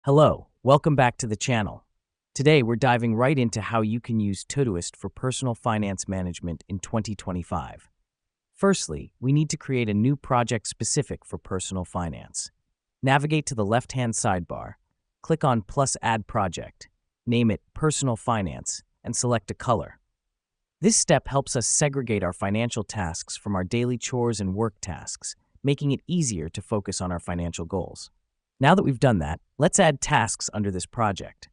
Hello, welcome back to the channel. Today, we're diving right into how you can use TODOIST for personal finance management in 2025. Firstly, we need to create a new project specific for personal finance. Navigate to the left-hand sidebar, click on plus Add Project, name it Personal Finance, and select a color. This step helps us segregate our financial tasks from our daily chores and work tasks, making it easier to focus on our financial goals. Now that we've done that, let's add tasks under this project.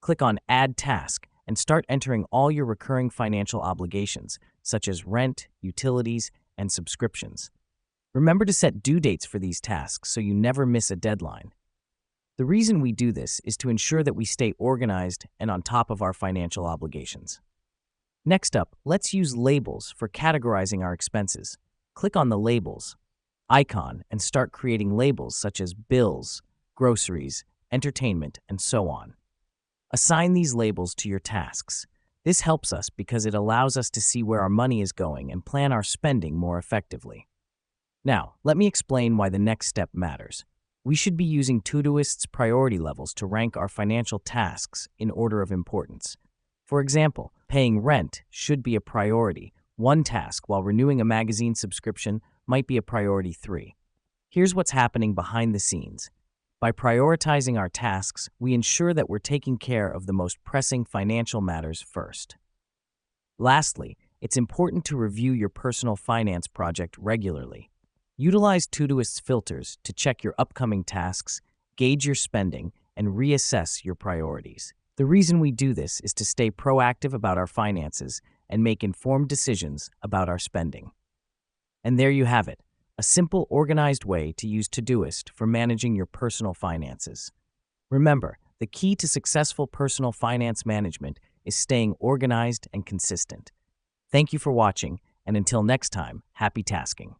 Click on Add Task and start entering all your recurring financial obligations, such as rent, utilities, and subscriptions. Remember to set due dates for these tasks so you never miss a deadline. The reason we do this is to ensure that we stay organized and on top of our financial obligations. Next up, let's use labels for categorizing our expenses. Click on the Labels icon and start creating labels such as bills, groceries, entertainment, and so on. Assign these labels to your tasks. This helps us because it allows us to see where our money is going and plan our spending more effectively. Now, let me explain why the next step matters. We should be using Todoist's priority levels to rank our financial tasks in order of importance. For example, paying rent should be a priority 1 task, while renewing a magazine subscription might be a priority 3. Here's what's happening behind the scenes. By prioritizing our tasks, we ensure that we're taking care of the most pressing financial matters first. Lastly, it's important to review your personal finance project regularly. Utilize Todoist's filters to check your upcoming tasks, gauge your spending, and reassess your priorities. The reason we do this is to stay proactive about our finances and make informed decisions about our spending. And there you have it, a simple, organized way to use Todoist for managing your personal finances. Remember, the key to successful personal finance management is staying organized and consistent. Thank you for watching, and until next time, happy tasking.